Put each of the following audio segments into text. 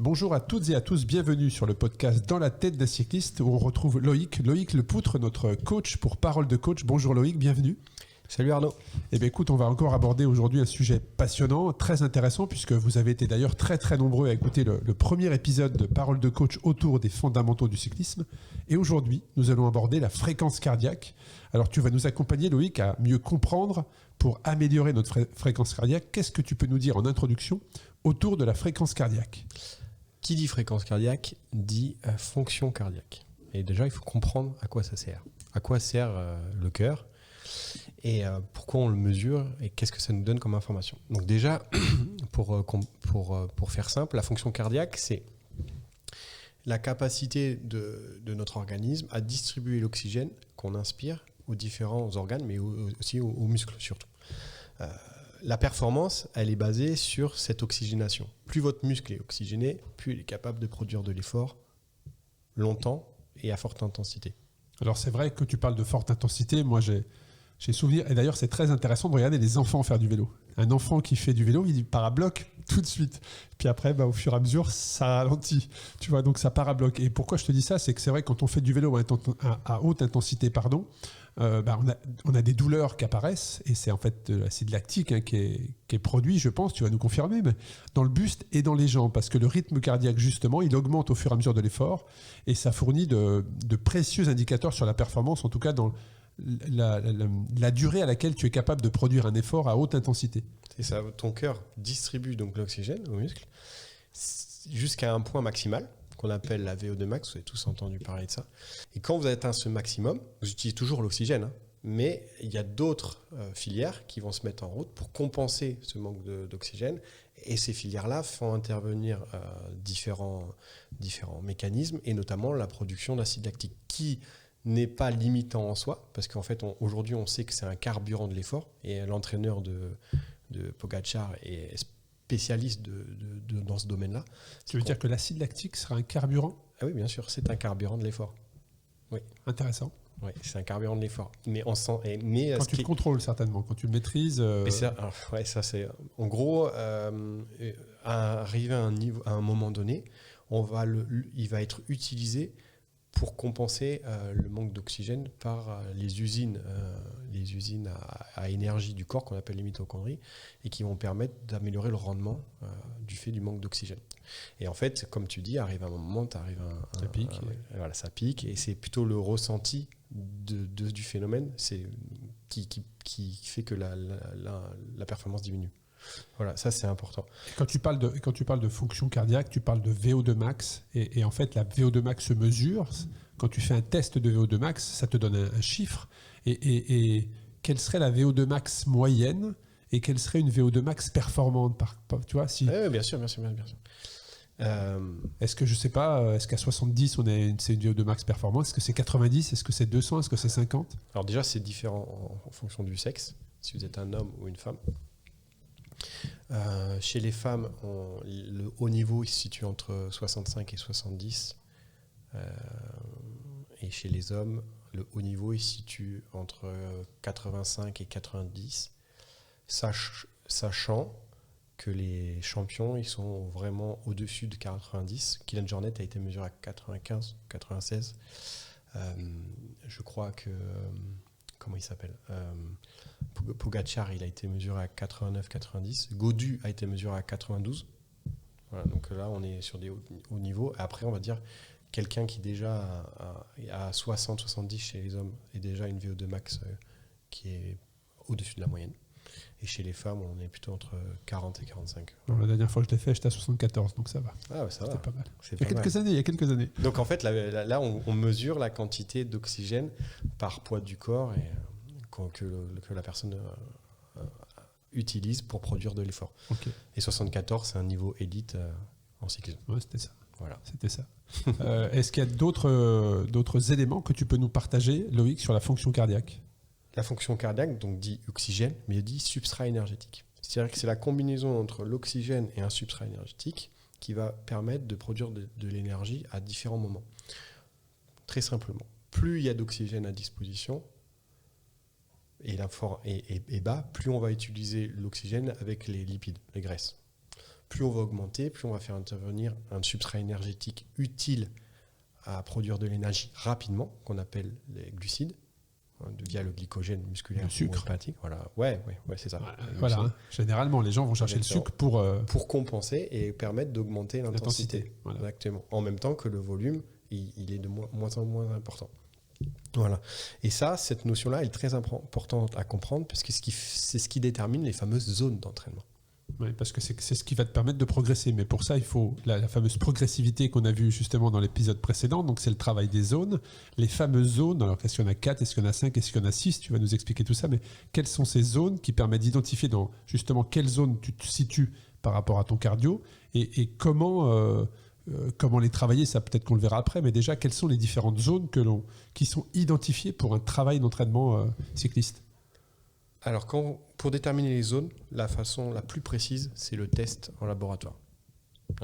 Bonjour à toutes et à tous, bienvenue sur le podcast Dans la tête d'un cycliste où on retrouve Loïc Lepoutre, notre coach pour Parole de coach. Bonjour Loïc, bienvenue. Salut Arnaud. Eh bien écoute, on va encore aborder aujourd'hui un sujet passionnant, très intéressant, puisque vous avez été d'ailleurs très nombreux à écouter le premier épisode de Parole de coach autour des fondamentaux du cyclisme. Et aujourd'hui, nous allons aborder la fréquence cardiaque. Alors tu vas nous accompagner Loïc à mieux comprendre pour améliorer notre fréquence cardiaque. Qu'est-ce que tu peux nous dire en introduction autour de la fréquence cardiaque ? Qui dit fréquence cardiaque dit fonction cardiaque. Et déjà, il faut comprendre à quoi ça sert. À quoi sert le cœur et pourquoi on le mesure et qu'est-ce que ça nous donne comme information. Donc déjà, pour faire simple, la fonction cardiaque, c'est la capacité de notre organisme à distribuer l'oxygène qu'on inspire aux différents organes, mais aussi aux muscles surtout. La performance, elle est basée sur cette oxygénation. Plus votre muscle est oxygéné, plus il est capable de produire de l'effort longtemps et à forte intensité. Alors c'est vrai que tu parles de forte intensité, moi j'ai souvenir, et d'ailleurs c'est très intéressant de regarder les enfants faire du vélo. Un enfant qui fait du vélo, il part à bloc tout de suite. Puis après, au fur et à mesure, ça ralentit. Tu vois, donc ça part à bloc. Et pourquoi je te dis ça, c'est que c'est vrai que quand on fait du vélo à haute intensité, on a des douleurs qui apparaissent, et c'est en fait de l'acide lactique qui est produit, je pense, tu vas nous confirmer, mais dans le buste et dans les jambes, parce que le rythme cardiaque, justement, il augmente au fur et à mesure de l'effort, et ça fournit de précieux indicateurs sur la performance, en tout cas dans la durée à laquelle tu es capable de produire un effort à haute intensité. C'est ça, ton cœur distribue donc l'oxygène aux muscles jusqu'à un point maximal qu'on appelle la VO2 max, vous avez tous entendu parler de ça. Et quand vous avez atteint ce maximum, vous utilisez toujours l'oxygène, mais il y a d'autres filières qui vont se mettre en route pour compenser ce manque d'oxygène. Et ces filières-là font intervenir différents mécanismes, et notamment la production d'acide lactique, qui n'est pas limitant en soi, parce qu'en fait, aujourd'hui, on sait que c'est un carburant de l'effort, et l'entraîneur de Pogačar est spécialiste dans ce domaine-là. Tu veux dire que l'acide lactique sera un carburant ? Ah oui, bien sûr, c'est un carburant de l'effort. Oui. Intéressant. Oui, c'est un carburant de l'effort. Mais on sent, quand tu le contrôles, certainement, quand tu le maîtrises. Ça c'est en gros arriver à un moment donné, il va être utilisé pour compenser le manque d'oxygène par les usines à énergie du corps qu'on appelle les mitochondries, et qui vont permettre d'améliorer le rendement du fait du manque d'oxygène. Et en fait, comme tu dis, arrive un moment, ça pique. Voilà, ça pique, et c'est plutôt le ressenti du phénomène qui fait que la performance diminue. Voilà, ça c'est important. Et quand tu parles de fonction cardiaque, tu parles de VO2 max, et en fait la VO2 max se mesure. Quand tu fais un test de VO2 max, ça te donne un chiffre. Et quelle serait la VO2 max moyenne, et quelle serait une VO2 max performante, tu vois, si... Bien sûr. Est-ce que, je sais pas, est-ce qu'à 70 c'est une VO2 max performante? Est-ce que c'est 90? Est-ce que c'est 200? Est-ce que c'est 50? Alors déjà, c'est différent en fonction du sexe, si vous êtes un homme ou une femme. Chez les femmes, le haut niveau il se situe entre 65 et 70, et chez les hommes, le haut niveau il se situe entre 85 et 90, sachant que les champions ils sont vraiment au-dessus de 90. Kylian Jornet a été mesuré à 95, 96. Je crois que... Comment il s'appelle Pogačar, il a été mesuré à 89-90. Gaudu a été mesuré à 92. Voilà, donc là, on est sur des hauts niveaux. Après, on va dire quelqu'un qui déjà a 60-70 chez les hommes est déjà une VO2 max qui est au-dessus de la moyenne. Et chez les femmes, on est plutôt entre 40 et 45. Non, la dernière fois que je l'ai fait, j'étais à 74, donc ça va. Ah ouais, ça va. C'était pas mal. Il y a quelques années. Donc en fait, là, on mesure la quantité d'oxygène par poids du corps que la personne utilise pour produire de l'effort. Okay. Et 74, c'est un niveau élite en cyclisme. Ouais, c'était ça. Voilà. C'était ça. Est-ce qu'il y a d'autres éléments que tu peux nous partager, Loïc, sur la fonction cardiaque ? La fonction cardiaque, donc dit oxygène, mais dit substrat énergétique. C'est-à-dire que c'est la combinaison entre l'oxygène et un substrat énergétique qui va permettre de produire de l'énergie à différents moments. Très simplement, plus il y a d'oxygène à disposition et l'effort est bas, plus on va utiliser l'oxygène avec les lipides, les graisses. plus on va augmenter, plus on va faire intervenir un substrat énergétique utile à produire de l'énergie rapidement, qu'on appelle les glucides, via le glycogène musculaire le sucre. ou hépatique. Voilà, ouais, c'est ça. Voilà, hein. Généralement, les gens vont chercher le sucre pour compenser et permettre d'augmenter l'intensité. Voilà. Exactement. En même temps que le volume, il est de moins en moins important. Voilà. Et ça, cette notion-là, elle est très importante à comprendre parce que c'est ce qui détermine les fameuses zones d'entraînement. Oui, parce que c'est ce qui va te permettre de progresser. Mais pour ça, il faut la fameuse progressivité qu'on a vue justement dans l'épisode précédent. Donc, c'est le travail des zones. Les fameuses zones, alors est-ce qu'il y en a 4, est-ce qu'il y en a 5, est-ce qu'il y en a 6 ? Tu vas nous expliquer tout ça. Mais quelles sont ces zones qui permettent d'identifier dans justement quelle zone tu te situes par rapport à ton cardio et comment les travailler ? Ça, peut-être qu'on le verra après. Mais déjà, quelles sont les différentes zones qui sont identifiées pour un travail d'entraînement cycliste ? Alors, pour déterminer les zones, la façon la plus précise, c'est le test en laboratoire.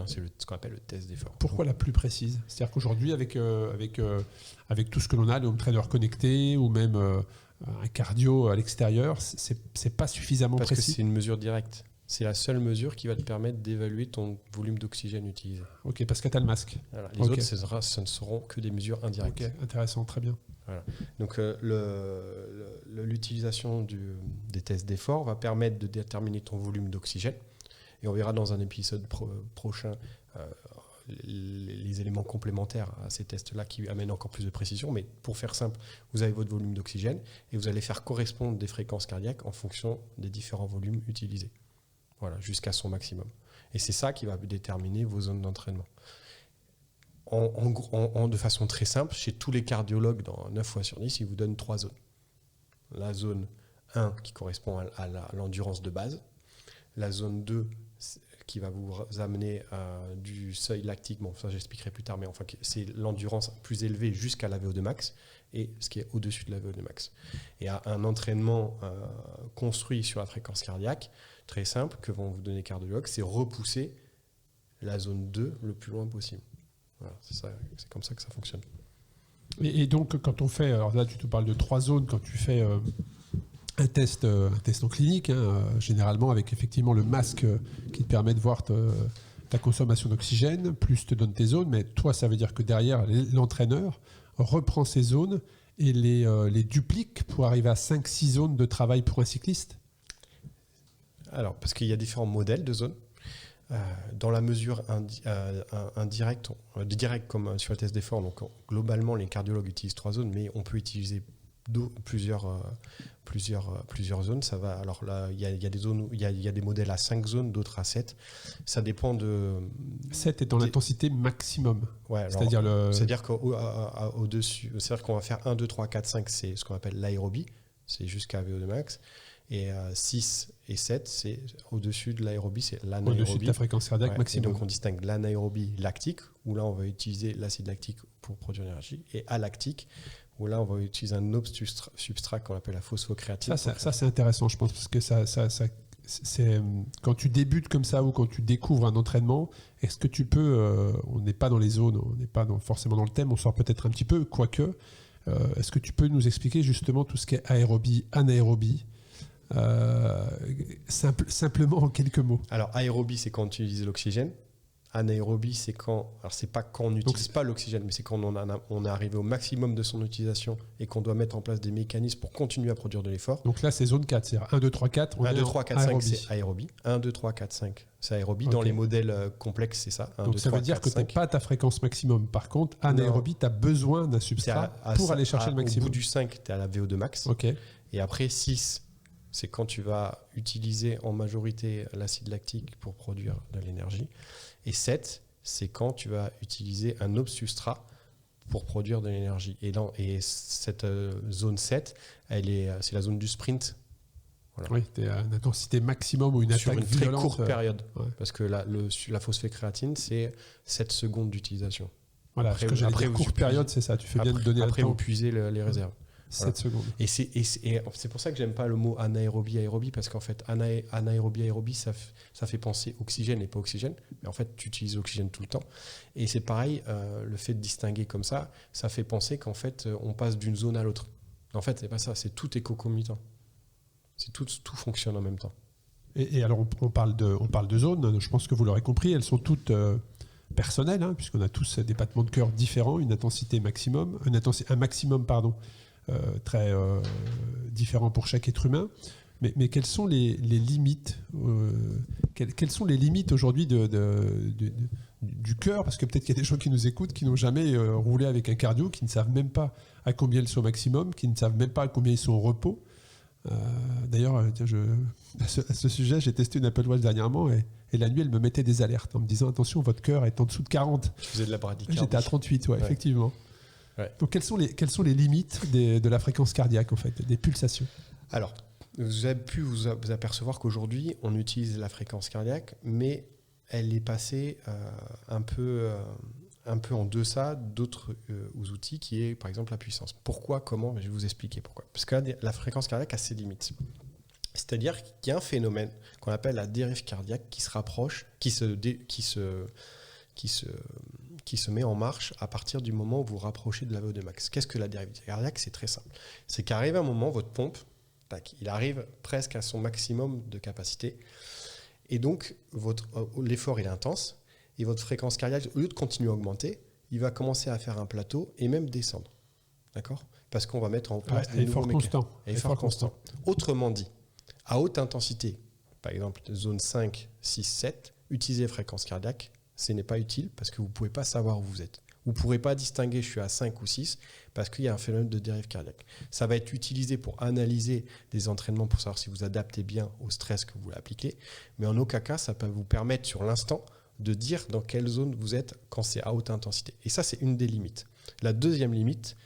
C'est ce qu'on appelle le test d'effort. Pourquoi la plus précise ? C'est-à-dire qu'aujourd'hui, avec tout ce que l'on a, les home trainers connectés ou même un cardio à l'extérieur, c'est pas suffisamment précis. Parce que c'est une mesure directe. C'est la seule mesure qui va te permettre d'évaluer ton volume d'oxygène utilisé. Ok, parce que tu as le masque. Voilà. Les autres, ce ne seront que des mesures indirectes. Ok, intéressant, très bien. Voilà. Donc l'utilisation des tests d'effort va permettre de déterminer ton volume d'oxygène. Et on verra dans un épisode prochain les éléments complémentaires à ces tests-là qui amènent encore plus de précision. Mais pour faire simple, vous avez votre volume d'oxygène et vous allez faire correspondre des fréquences cardiaques en fonction des différents volumes utilisés. Voilà, jusqu'à son maximum. Et c'est ça qui va déterminer vos zones d'entraînement. De façon très simple, chez tous les cardiologues, dans 9 fois sur 10, ils vous donnent 3 zones. La zone 1 qui correspond à l'endurance de base. La zone 2 qui va vous amener du seuil lactique. Bon, ça j'expliquerai plus tard, mais enfin, c'est l'endurance plus élevée jusqu'à la VO2 max et ce qui est au-dessus de la VO2 max. Et à un entraînement construit sur la fréquence cardiaque, très simple, que vont vous donner les cardiologues, c'est repousser la zone 2 le plus loin possible. Voilà, c'est comme ça que ça fonctionne. Et donc, quand on fait, alors là, tu te parles de 3 zones, quand tu fais un test en clinique, généralement avec effectivement le masque qui te permet de voir ta consommation d'oxygène, plus te donne tes zones, mais toi, ça veut dire que derrière, l'entraîneur reprend ces zones et les duplique pour arriver à 5-6 zones de travail pour un cycliste ? Alors, parce qu'il y a différents modèles de zones. Dans la mesure indirecte, direct comme sur le test d'effort, donc globalement les cardiologues utilisent 3 zones, mais on peut utiliser plusieurs zones. Ça va. Alors là, il y a des zones, il y a des modèles à 5 zones, d'autres à 7. Ça dépend de. 7 étant l'intensité maximum. Ouais, c'est-à-dire qu'au-dessus, c'est-à-dire qu'on va faire 1, 2, 3, 4, 5, c'est ce qu'on appelle l'aérobie, c'est jusqu'à VO2 max. Et 6 et 7, c'est au-dessus de l'aérobie, c'est l'anaérobie. Au-dessus de ta fréquence cardiaque maximum. Et donc on distingue l'anaérobie lactique, où là on va utiliser l'acide lactique pour produire l'énergie, et alactique, où là on va utiliser un autre substrat qu'on appelle la phosphocréatine. Ça c'est intéressant, je pense, parce que c'est, quand tu débutes comme ça ou quand tu découvres un entraînement, est-ce que tu peux, on n'est pas dans les zones, on n'est pas forcément dans le thème, on sort peut-être un petit peu, quoique, est-ce que tu peux nous expliquer justement tout ce qui est aérobie, anaérobie, simplement en quelques mots? Alors aérobie, c'est quand on utilise l'oxygène. Anaérobie, c'est quand, alors c'est pas quand on n'utilise pas l'oxygène, mais c'est quand on est arrivé au maximum de son utilisation et qu'on doit mettre en place des mécanismes pour continuer à produire de l'effort. Donc là, c'est zone 4, c'est-à-dire 1, 2, 3, 4. 1, 2, 3, 4, 5, c'est aérobie. 1, 2, 3, 4, 5, c'est aérobie. Dans les modèles complexes, c'est ça. 1, donc 2, ça 3, veut dire 4, que tu n'as pas ta fréquence maximum. Par contre, anaérobie, tu as besoin d'un substrat pour aller chercher le maximum. Au bout du 5, tu es à la VO2 max. Okay. Et après 6, c'est quand tu vas utiliser en majorité l'acide lactique pour produire de l'énergie. Et 7, c'est quand tu vas utiliser un autre substrat pour produire de l'énergie. Et cette zone 7, c'est la zone du sprint. Voilà. Oui, tu es à une intensité maximum ou une attaque violente. Sur une très courte période. Ouais. Parce que la phosphocréatine, c'est 7 secondes d'utilisation. Voilà, après courte période, c'est ça. Tu fais bien de donner après, un temps. vous puisez les réserves. 7 secondes. Et c'est pour ça que j'aime pas le mot anaérobie, aérobie, parce qu'en fait, anaérobie, aérobie, ça fait penser oxygène et pas oxygène. Mais en fait, tu utilises l'oxygène tout le temps. Et c'est pareil, le fait de distinguer comme ça fait penser qu'en fait, on passe d'une zone à l'autre. En fait, c'est pas ça, tout est concomitant. Tout fonctionne en même temps. Et alors, on parle de zones, je pense que vous l'aurez compris, elles sont toutes personnelles, hein, puisqu'on a tous des battements de cœur différents, une intensité maximum, un maximum, très différent pour chaque être humain. Mais quelles sont les limites quelles sont les limites aujourd'hui du cœur? Parce que peut-être qu'il y a des gens qui nous écoutent qui n'ont jamais roulé avec un cardio, qui ne savent même pas à combien ils sont au maximum, qui ne savent même pas à combien ils sont au repos. D'ailleurs, à ce sujet, j'ai testé une Apple Watch dernièrement et la nuit, elle me mettait des alertes en me disant attention, votre cœur est en dessous de 40. Je faisais de la bradycardie. J'étais à 38, ouais. Effectivement. Ouais. Donc, quelles sont les limites de la fréquence cardiaque, en fait, des pulsations? Alors, vous avez pu vous apercevoir qu'aujourd'hui, on utilise la fréquence cardiaque, mais elle est passée un peu en deçà d'autres outils qui est, par exemple, la puissance. Pourquoi? Comment? Je vais vous expliquer pourquoi. Parce que la fréquence cardiaque a ses limites. C'est-à-dire qu'il y a un phénomène qu'on appelle la dérive cardiaque qui se rapproche, qui se met en marche à partir du moment où vous vous rapprochez de la VO2 max. Qu'est-ce que la dérive cardiaque? C'est très simple. C'est qu'arrive un moment, votre pompe, il arrive presque à son maximum de capacité. Et donc, l'effort il est intense. Et votre fréquence cardiaque, au lieu de continuer à augmenter, il va commencer à faire un plateau et même descendre. D'accord? Parce qu'on va mettre en place des nouveaux mécanismes. Effort constant. Autrement dit, à haute intensité, par exemple zone 5, 6, 7, utiliser fréquence cardiaque, ce n'est pas utile parce que vous ne pouvez pas savoir où vous êtes. Vous ne pourrez pas distinguer je suis à 5 ou 6 parce qu'il y a un phénomène de dérive cardiaque. Ça va être utilisé pour analyser des entraînements pour savoir si vous adaptez bien au stress que vous appliquez. Mais en aucun cas, ça peut vous permettre sur l'instant de dire dans quelle zone vous êtes quand c'est à haute intensité. Et ça, c'est une des limites. La deuxième limite,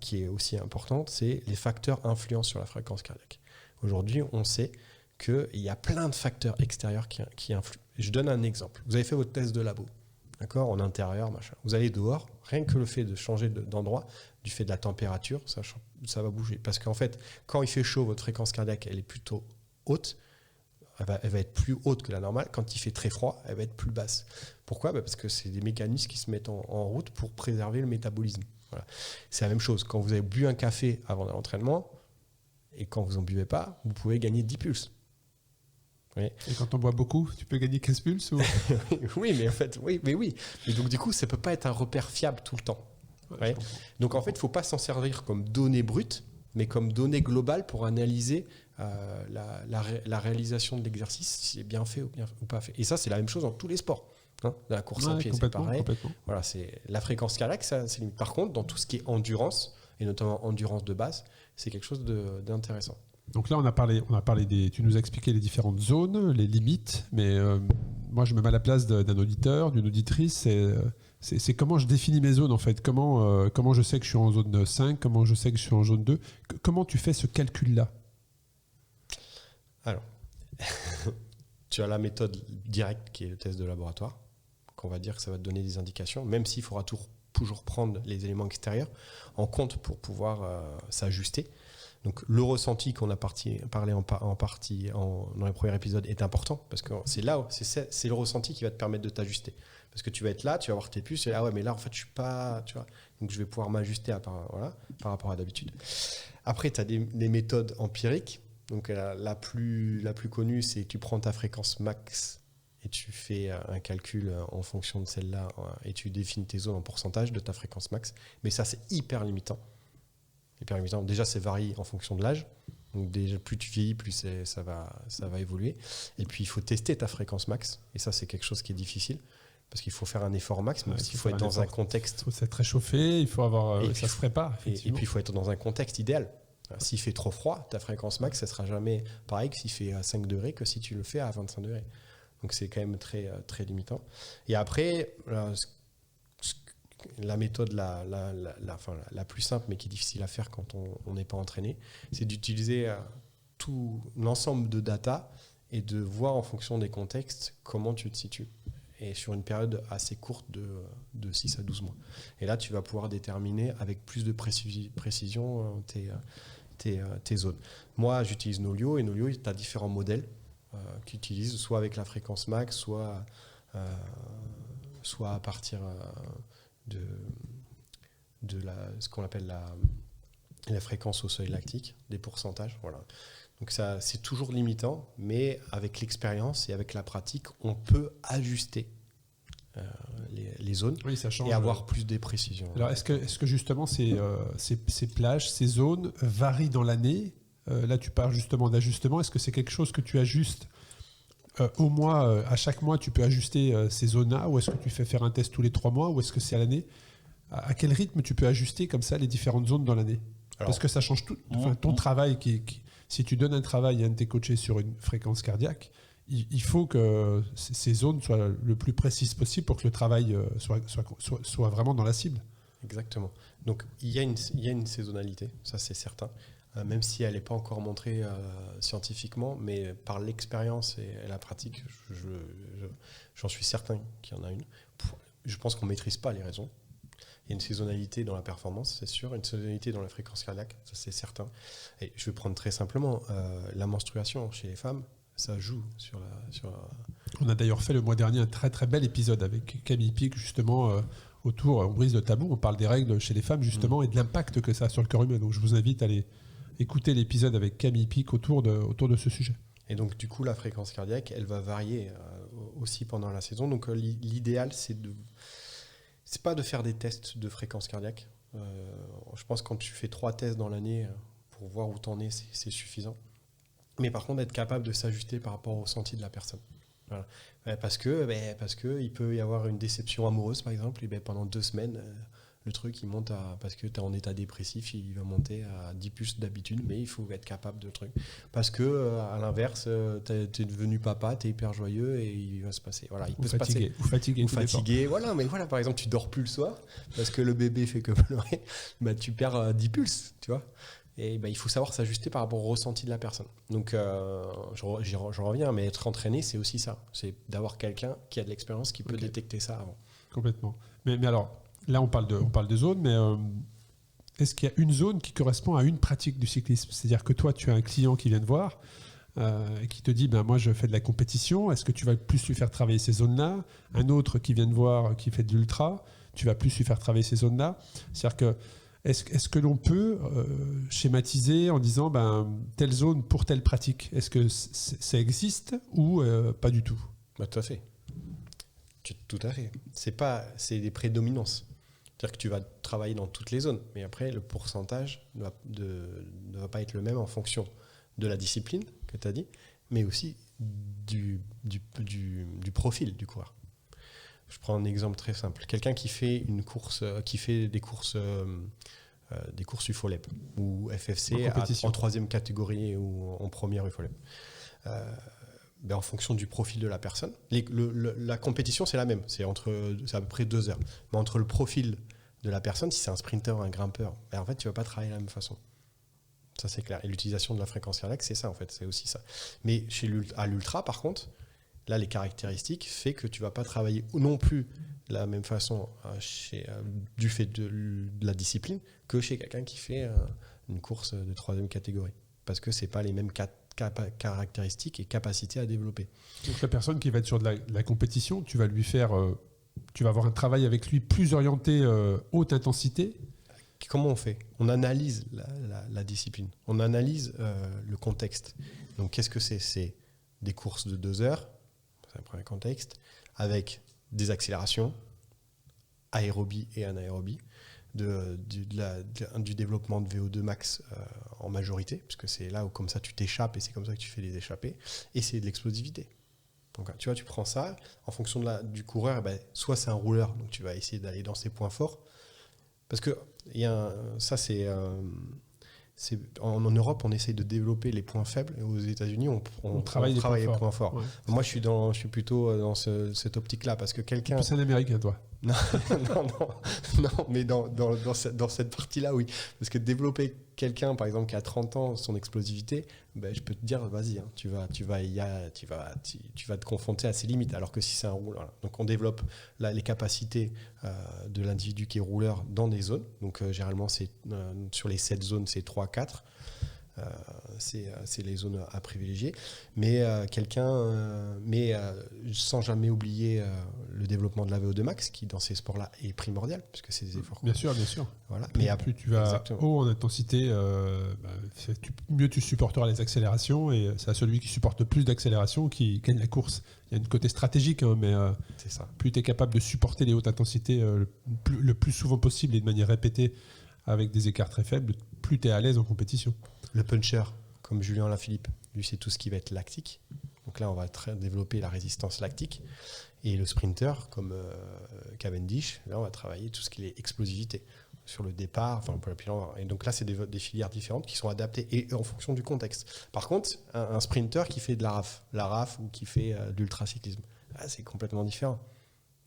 qui est aussi importante, c'est les facteurs influents sur la fréquence cardiaque. Aujourd'hui, on sait qu'il y a plein de facteurs extérieurs qui influent. Je donne un exemple. Vous avez fait votre test de labo, d'accord, en intérieur, machin. Vous allez dehors, rien que le fait de changer d'endroit, du fait de la température, ça va bouger. Parce qu'en fait, quand il fait chaud, votre fréquence cardiaque, elle est plutôt haute. Elle va être plus haute que la normale. Quand il fait très froid, elle va être plus basse. Pourquoi? Parce que c'est des mécanismes qui se mettent en route pour préserver le métabolisme. Voilà. C'est la même chose. Quand vous avez bu un café avant l'entraînement et quand vous n'en buvez pas, vous pouvez gagner 10 pulses. Oui. Et quand on boit beaucoup, tu peux gagner 15 pulses ou... Oui, mais en fait, oui. Et donc, du coup, ça ne peut pas être un repère fiable tout le temps. Ouais. Donc, en fait, il ne faut pas s'en servir comme donnée brute, mais comme donnée globale pour analyser la réalisation de l'exercice, si c'est bien fait ou pas fait. Et ça, c'est la même chose dans tous les sports. Dans la course à pied, c'est pareil. Voilà, c'est la fréquence cardiaque, ça, c'est limite. Par contre, dans tout ce qui est endurance, et notamment endurance de base, c'est quelque chose d'intéressant. Donc là, on a parlé tu nous as expliqué les différentes zones, les limites, mais moi, je me mets à la place d'un auditeur, d'une auditrice. C'est comment je définis mes zones, en fait. Comment je sais que je suis en zone 5, comment je sais que je suis en zone 2. Comment tu fais ce calcul-là? Alors, tu as la méthode directe qui est le test de laboratoire, qu'on va dire que ça va te donner des indications, même s'il faudra toujours prendre les éléments extérieurs en compte pour pouvoir s'ajuster. Donc le ressenti qu'on a parlé en partie dans les premiers épisodes est important parce que c'est le ressenti qui va te permettre de t'ajuster. Parce que tu vas être là, tu vas voir tes puces et ah ouais, mais là en fait je suis pas, tu vois. Donc je vais pouvoir m'ajuster par rapport à d'habitude. Après tu as des méthodes empiriques. Donc la plus connue, c'est que tu prends ta fréquence max et tu fais un calcul en fonction de celle-là et tu définis tes zones en pourcentage de ta fréquence max. Mais ça c'est hyper limitant. Déjà, c'est varié en fonction de l'âge. Donc, déjà, plus tu vieillis, plus ça va évoluer. Et puis, il faut tester ta fréquence max. Et ça, c'est quelque chose qui est difficile parce qu'il faut faire un effort max, mais il faut être dans un contexte. Il faut s'être réchauffé, il faut avoir. Ça se prépare. Et puis, il faut être dans un contexte idéal. S'il fait trop froid, ta fréquence max, ça ne sera jamais pareil que s'il fait à 5 degrés que si tu le fais à 25 degrés. Donc, c'est quand même très, très limitant. Et après, la méthode la plus simple mais qui est difficile à faire quand on n'est pas entraîné, c'est d'utiliser tout l'ensemble de data et de voir en fonction des contextes comment tu te situes et sur une période assez courte de 6 à 12 mois. Et là, tu vas pouvoir déterminer avec plus de précision tes zones. Moi, j'utilise Nolio et Nolio, tu as différents modèles qui utilisent soit avec la fréquence max, soit à partir de ce qu'on appelle la fréquence au seuil lactique, des pourcentages. Voilà. Donc ça, c'est toujours limitant, mais avec l'expérience et avec la pratique, on peut ajuster les zones Oui, ça change. et avoir plus de précision. Alors, est-ce que justement ces plages, ces zones varient dans l'année? Là, tu parles justement d'ajustement. Est-ce que c'est quelque chose que tu ajustes au mois, à chaque mois, tu peux ajuster ces zones-là, ou est-ce que tu fais faire un test tous les 3 mois, ou est-ce que c'est à l'année? À quel rythme tu peux ajuster comme ça les différentes zones dans l'année? Parce que ça change tout. Enfin, ton travail, si tu donnes un travail à un de tes coachés sur une fréquence cardiaque, il faut que ces zones soient le plus précises possible pour que le travail soit vraiment dans la cible. Exactement. Donc il y a une saisonnalité, ça c'est certain, même si elle n'est pas encore montrée scientifiquement, mais par l'expérience et la pratique, j'en suis certain qu'il y en a une. Je pense qu'on ne maîtrise pas les raisons. Il y a une saisonnalité dans la performance, c'est sûr, une saisonnalité dans la fréquence cardiaque, ça c'est certain. Et je vais prendre très simplement la menstruation chez les femmes. Ça joue sur la... On a d'ailleurs fait le mois dernier un très très bel épisode avec Camille Pic, justement, autour, on brise le tabou, on parle des règles chez les femmes, justement, et de l'impact que ça a sur le corps humain. Donc je vous invite à aller écouter l'épisode avec Camille Pic autour de ce sujet. Et donc du coup, la fréquence cardiaque, elle va varier aussi pendant la saison. Donc l'idéal, c'est pas de faire des tests de fréquence cardiaque. Je pense que quand tu fais 3 tests dans l'année pour voir où t'en es, c'est suffisant. Mais par contre, être capable de s'ajuster par rapport au ressenti de la personne. Voilà. Parce que il peut y avoir une déception amoureuse, par exemple, et pendant 2 semaines, le truc, il monte parce que tu es en état dépressif, il va monter à 10 pulses d'habitude, mais il faut être capable de truc. Parce que, à l'inverse, tu es devenu papa, tu es hyper joyeux et il va se passer. Voilà, il peut se passer. Ou fatigué. Voilà, mais voilà, par exemple, tu dors plus le soir parce que le bébé fait que pleurer, tu perds 10 pulses, tu vois. Et il faut savoir s'ajuster par rapport au ressenti de la personne. Donc, j'en reviens, mais être entraîné, c'est aussi ça. C'est d'avoir quelqu'un qui a de l'expérience, qui peut détecter ça avant. Complètement. Mais alors, là, on parle de zone, mais est-ce qu'il y a une zone qui correspond à une pratique du cyclisme? C'est-à-dire que toi, tu as un client qui vient te voir et qui te dit, moi, je fais de la compétition. Est-ce que tu vas plus lui faire travailler ces zones-là? Un autre qui vient te voir, qui fait de l'ultra, tu vas plus lui faire travailler ces zones-là? C'est-à-dire que est-ce que l'on peut schématiser en disant telle zone pour telle pratique? Est-ce que ça existe ou pas du tout? Tout à fait. Tout à fait. C'est des prédominances. C'est-à-dire que tu vas travailler dans toutes les zones, mais après, le pourcentage ne va pas être le même en fonction de la discipline que tu as dit, mais aussi du profil du coureur. Je prends un exemple très simple. Quelqu'un qui fait des courses UFOLEP ou FFC en 3e catégorie ou en première UFOLEP. En fonction du profil de la personne. La compétition, c'est la même. C'est à peu près 2 heures. Mais entre le profil de la personne, si c'est un sprinter, un grimpeur, en fait, tu ne vas pas travailler de la même façon. Ça, c'est clair. Et l'utilisation de la fréquence cardiaque, c'est ça, en fait. C'est aussi ça. Mais à l'ultra, par contre, là, les caractéristiques fait que tu ne vas pas travailler non plus de la même façon du fait de la discipline que chez quelqu'un qui fait une course de 3e catégorie. Parce que ce n'est pas les mêmes caractéristiques et capacités à développer. Donc la personne qui va être sur de la compétition, tu vas lui faire, tu vas avoir un travail avec lui plus orienté haute intensité. Comment on fait? On analyse la discipline, on analyse le contexte. Donc qu'est-ce que c'est? C'est des courses de 2 heures, c'est un premier contexte, avec des accélérations, aérobie et anaérobie, du développement de VO2 max en majorité, puisque c'est là où comme ça tu t'échappes et c'est comme ça que tu fais les échappées, et c'est de l'explosivité. Donc tu vois, tu prends ça, en fonction du coureur, soit c'est un rouleur, donc tu vas essayer d'aller dans ses points forts, parce que en Europe, on essaye de développer les points faibles, et aux États-Unis, on travaille les points forts. Ouais. Moi, je suis plutôt dans cette optique-là, parce que quelqu'un... C'est un Américain, toi. Non, mais dans cette partie-là, oui. Parce que développer quelqu'un, par exemple, qui a 30 ans, son explosivité, je peux te dire, vas-y, hein, tu vas te confronter à ses limites. Alors que si c'est un rouleur, voilà. Donc on développe les capacités de l'individu qui est rouleur dans des zones. Donc généralement, sur les 7 zones, c'est 3-4. C'est les zones à privilégier. Mais sans jamais oublier le développement de la VO2 max, qui dans ces sports-là est primordial, puisque c'est des efforts. Bien sûr. Voilà. Plus tu vas haut en intensité, mieux tu supporteras les accélérations, et c'est à celui qui supporte le plus d'accélération qui gagne la course. Il y a un côté stratégique, mais c'est ça. Plus tu es capable de supporter les hautes intensités le plus souvent possible et de manière répétée avec des écarts très faibles, plus tu es à l'aise en compétition. Le puncher, comme Julien Lafilippe, lui c'est tout ce qui va être lactique. Donc là on va développer la résistance lactique. Et le sprinter, comme Cavendish, là on va travailler tout ce qui est explosivité sur le départ. Et donc là c'est des filières différentes qui sont adaptées et en fonction du contexte. Par contre, un sprinter qui fait de la RAF ou qui fait de l'ultracyclisme, c'est complètement différent.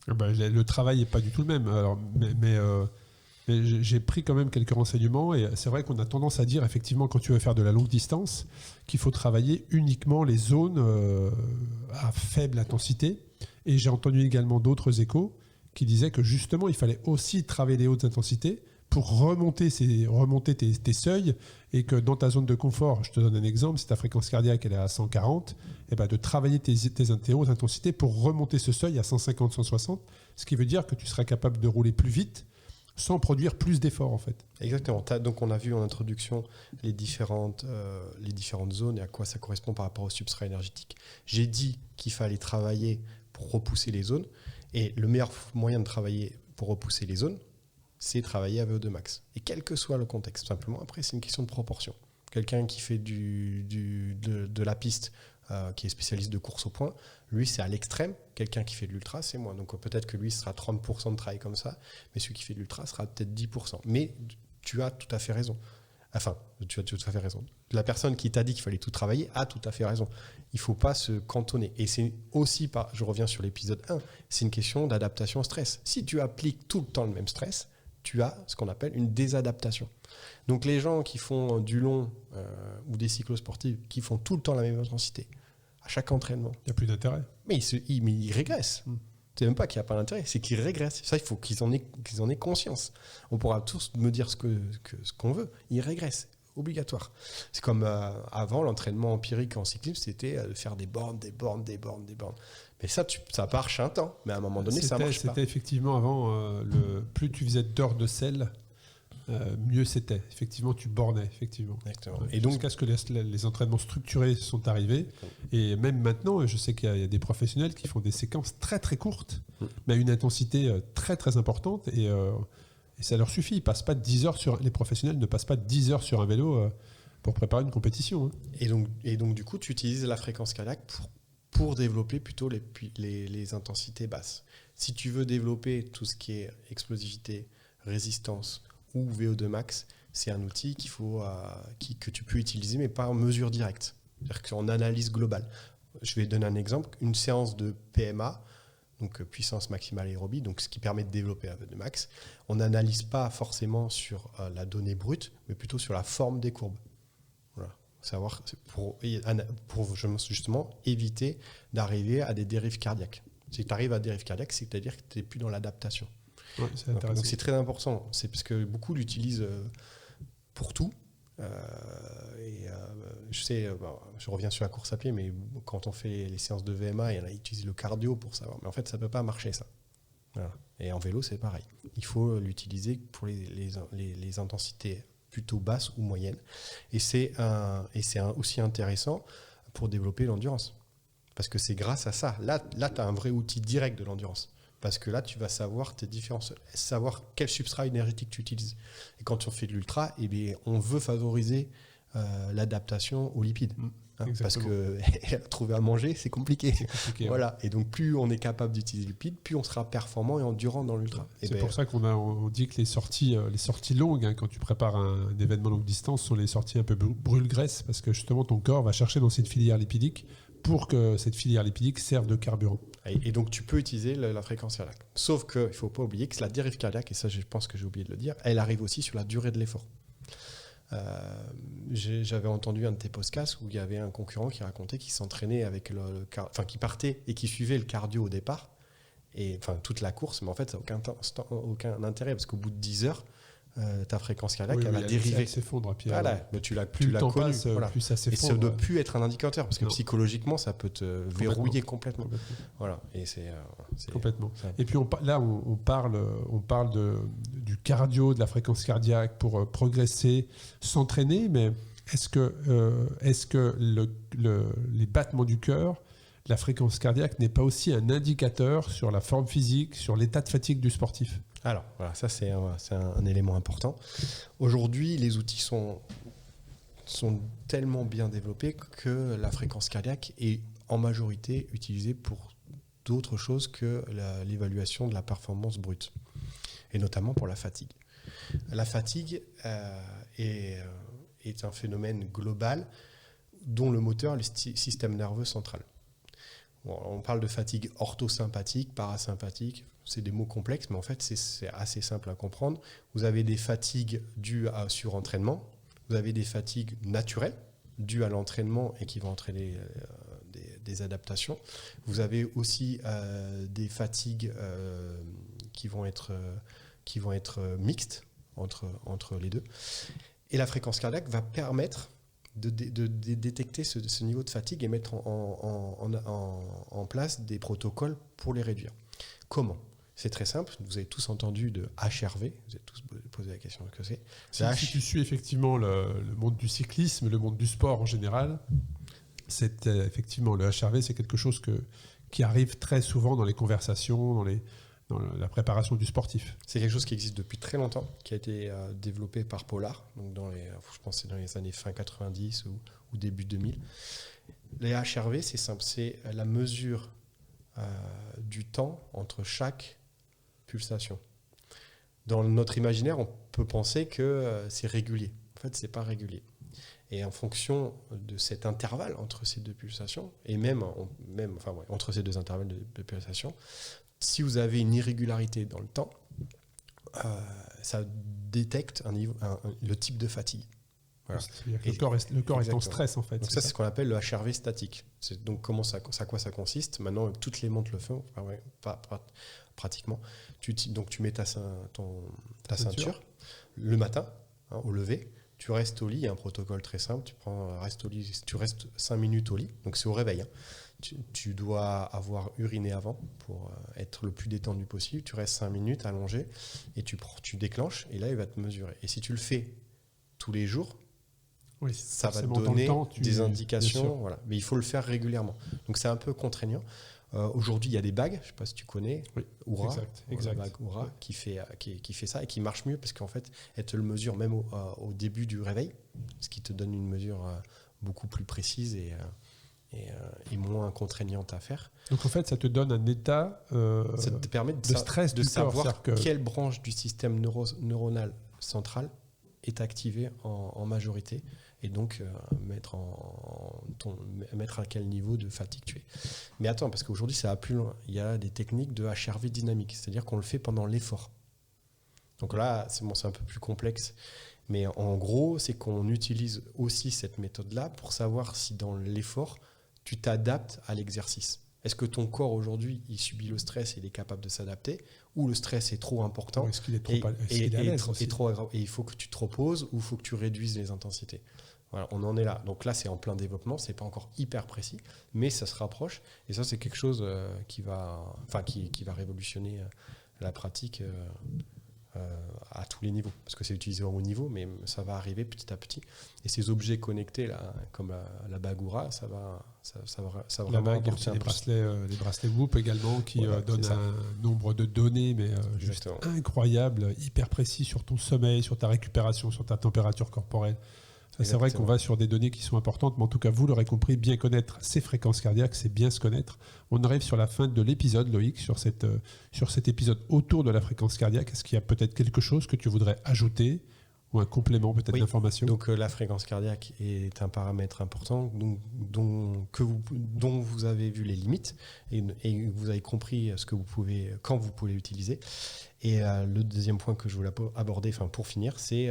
Le travail n'est pas du tout le même. Alors, mais j'ai pris quand même quelques renseignements, et c'est vrai qu'on a tendance à dire effectivement quand tu veux faire de la longue distance qu'il faut travailler uniquement les zones à faible intensité, et j'ai entendu également d'autres échos qui disaient que justement il fallait aussi travailler les hautes intensités pour remonter tes seuils, et que dans ta zone de confort, je te donne un exemple, si ta fréquence cardiaque elle est à 140, de travailler tes hautes intensités pour remonter ce seuil à 150, 160, ce qui veut dire que tu seras capable de rouler plus vite sans produire plus d'efforts en fait. Exactement. Donc on a vu en introduction les différentes zones et à quoi ça correspond par rapport au substrat énergétique. J'ai dit qu'il fallait travailler pour repousser les zones, et le meilleur moyen de travailler pour repousser les zones, c'est travailler à VO2 max. Et quel que soit le contexte, simplement après c'est une question de proportion. Quelqu'un qui fait de la piste, qui est spécialiste de course au point, lui c'est à l'extrême. Quelqu'un qui fait de l'ultra, c'est moins. Donc peut-être que lui sera 30% de travail comme ça, mais celui qui fait de l'ultra sera peut-être 10%. Mais tu as tout à fait raison. Tu as tout à fait raison. La personne qui t'a dit qu'il fallait tout travailler a tout à fait raison. Il ne faut pas se cantonner. Et c'est aussi, je reviens sur l'épisode 1, c'est une question d'adaptation au stress. Si tu appliques tout le temps le même stress, tu as ce qu'on appelle une désadaptation. Donc les gens qui font du long ou des cyclosportifs qui font tout le temps la même intensité, à chaque entraînement, il n'y a plus d'intérêt. Mais ils régressent. C'est même pas qu'il n'y a pas d'intérêt, c'est qu'ils régressent. Ça, il faut qu'ils en aient conscience. On pourra tous me dire ce qu'on veut. Ils régressent, obligatoire. C'est comme avant, l'entraînement empirique en cyclisme, c'était de faire des bornes. Mais ça marche un temps. Mais à un moment donné, ça marche pas. C'était effectivement avant, plus tu faisais d'heures de selle, mieux c'était. Effectivement, tu bornais. Effectivement. Exactement. Et donc, jusqu'à ce que les entraînements structurés sont arrivés. Et même maintenant, je sais qu'il y a des professionnels qui font des séquences très très courtes, mais à une intensité très très importante. Et ça leur suffit. Les professionnels ne passent pas 10 heures sur un vélo pour préparer une compétition. Et donc, du coup, tu utilises la fréquence cardiaque pour développer plutôt les intensités basses. Si tu veux développer tout ce qui est explosivité, résistance ou VO2 max, c'est un outil que tu peux utiliser, mais pas en mesure directe. C'est-à-dire qu'en analyse globale. Je vais donner un exemple. Une séance de PMA, donc puissance maximale aérobie, donc ce qui permet de développer un VO2 max, on n'analyse pas forcément sur la donnée brute, mais plutôt sur la forme des courbes. Voilà. Savoir pour justement éviter d'arriver à des dérives cardiaques. Si tu arrives à des dérives cardiaques, c'est-à-dire que tu n'es plus dans l'adaptation. Ouais, c'est intéressant. Donc c'est très important. C'est parce que beaucoup l'utilisent pour tout. Je sais, je reviens sur la course à pied, mais quand on fait les séances de VMA, il y en a qui utilisent le cardio pour savoir. Mais en fait, ça ne peut pas marcher, ça. Voilà. Et en vélo, c'est pareil. Il faut l'utiliser pour les intensités plutôt basses ou moyennes. Et c'est aussi intéressant pour développer l'endurance. Parce que c'est grâce à ça. Là tu as un vrai outil direct de l'endurance. Parce que là, tu vas savoir tes différences, savoir quel substrat énergétique tu utilises. Et quand on fait de l'ultra, on veut favoriser l'adaptation aux lipides. Parce que trouver à manger, c'est compliqué. Voilà. Ouais. Et donc, plus on est capable d'utiliser les lipides, plus on sera performant et endurant dans l'ultra. C'est pour ça qu'on dit que les sorties longues, quand tu prépares un événement longue distance, sont les sorties un peu brûle-graisse, parce que justement, ton corps va chercher dans cette filière lipidique pour que cette filière lipidique serve de carburant. Et donc, tu peux utiliser la fréquence cardiaque. Sauf qu'il ne faut pas oublier que la dérive cardiaque, et ça, je pense que j'ai oublié de le dire, elle arrive aussi sur la durée de l'effort. J'avais entendu un de tes podcasts où il y avait un concurrent qui racontait qu'il s'entraînait avec qui partait et qui suivait le cardio au départ, et toute la course, mais en fait, ça n'a aucun intérêt, parce qu'au bout de 10 heures, ta fréquence cardiaque, Oui, elle oui, va dériver. Elle s'effondre. Puis Voilà, mais tu l'as plus le temps connu. passe, Voilà. plus ça Et ça s'effondre. ne doit plus être un indicateur, parce que Non. psychologiquement, ça peut te verrouiller complètement. Complètement. Voilà. Et c'est Complètement. ça. Et puis là, on parle du cardio, de la fréquence cardiaque pour progresser, s'entraîner, mais est-ce que les battements du cœur, la fréquence cardiaque n'est pas aussi un indicateur sur la forme physique, sur l'état de fatigue du sportif ? Alors, voilà, ça c'est un élément important. Aujourd'hui, les outils sont tellement bien développés que la fréquence cardiaque est en majorité utilisée pour d'autres choses que l'évaluation de la performance brute, et notamment pour la fatigue. La fatigue est un phénomène global dont le moteur est le système nerveux central. Bon, on parle de fatigue orthosympathique, parasympathique, c'est des mots complexes, mais en fait c'est assez simple à comprendre. Vous avez des fatigues dues à surentraînement, vous avez des fatigues naturelles dues à l'entraînement et qui vont entraîner des adaptations. Vous avez aussi des fatigues qui vont être mixtes entre les deux. Et la fréquence cardiaque va permettre de détecter ce niveau de fatigue et mettre en place des protocoles pour les réduire. Comment ? C'est très simple, vous avez tous entendu de HRV, vous avez tous posé la question de ce que c'est. Si tu suis effectivement le monde du cyclisme, le monde du sport en général, effectivement le HRV, c'est quelque chose qui arrive très souvent dans les conversations, dans la préparation du sportif. C'est quelque chose qui existe depuis très longtemps, qui a été développé par Polar, donc je pense que c'est dans les années fin 90 ou début 2000. Les HRV, c'est simple, c'est la mesure du temps entre chaque pulsation. Dans notre imaginaire, on peut penser que c'est régulier. En fait, c'est pas régulier. Et en fonction de cet intervalle entre ces deux pulsations, et entre ces deux intervalles de pulsation, si vous avez une irrégularité dans le temps, ça détecte le type de fatigue. Voilà. C'est-à-dire que le corps est en stress, en fait. Donc ça, c'est ce qu'on appelle le HRV statique. Donc à quoi ça consiste ? Maintenant, toutes les montres le font, pratiquement. Tu mets ta ceinture le matin, au lever. Tu restes au lit, il y a un protocole très simple. Tu restes 5 minutes au lit, donc c'est au réveil. Tu dois avoir uriné avant pour être le plus détendu possible. Tu restes 5 minutes allongé et tu déclenches et là, il va te mesurer. Et si tu le fais tous les jours, oui, ça va te donner des indications. Voilà. Mais il faut le faire régulièrement. Donc c'est un peu contraignant. Aujourd'hui, il y a des bagues, je ne sais pas si tu connais, oui, Oura, exact. la bague Oura, qui fait ça et qui marche mieux parce qu'en fait, elle te le mesure même au début du réveil, ce qui te donne une mesure beaucoup plus précise et moins contraignante à faire. Donc en fait, ça te donne un état ça te permet de stress de du savoir corps, quelle branche du système neuronal central est activée en majorité et donc mettre à quel niveau de fatigue tu es. Mais attends, parce qu'aujourd'hui ça va plus loin. Il y a des techniques de HRV dynamique, c'est-à-dire qu'on le fait pendant l'effort. Donc là, c'est un peu plus complexe. Mais en gros, c'est qu'on utilise aussi cette méthode-là pour savoir si dans l'effort, tu t'adaptes à l'exercice. Est-ce que ton corps aujourd'hui, il subit le stress et il est capable de s'adapter, ou le stress est trop important ou est-ce qu'il est trop à l'aise aussi ? trop aggrave, et il faut que tu te reposes ou il faut que tu réduises les intensités. Voilà, on en est là. Donc là, c'est en plein développement, c'est pas encore hyper précis, mais ça se rapproche. Et ça, c'est quelque chose qui va révolutionner la pratique à tous les niveaux, parce que c'est utilisé au haut niveau, mais ça va arriver petit à petit. Et ces objets connectés là, comme la bague Oura, ça va la vraiment bague, apporter un les bracelets Whoop également qui donnent un nombre de données, mais juste incroyable, hyper précis sur ton sommeil, sur ta récupération, sur ta température corporelle. C'est vrai qu'on va sur des données qui sont importantes, mais en tout cas, vous l'aurez compris, bien connaître ces fréquences cardiaques, c'est bien se connaître. On arrive sur la fin de l'épisode, Loïc, sur cet épisode autour de la fréquence cardiaque. Est-ce qu'il y a peut-être quelque chose que tu voudrais ajouter ou un complément peut-être d'information ? Donc la fréquence cardiaque est un paramètre important dont vous avez vu les limites et vous avez compris quand vous pouvez l'utiliser. Et le deuxième point que je voulais aborder, pour finir, c'est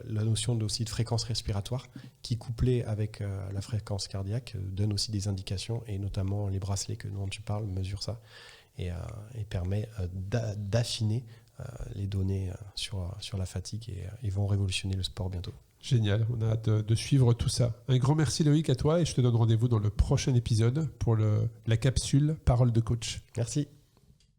la notion aussi de fréquence respiratoire qui, couplée avec la fréquence cardiaque, donne aussi des indications, et notamment les bracelets dont tu parles mesurent ça et permet d'affiner les données sur la fatigue et ils vont révolutionner le sport bientôt. Génial, on a hâte de suivre tout ça. Un grand merci Loïc à toi et je te donne rendez-vous dans le prochain épisode pour la capsule Parole de coach. Merci.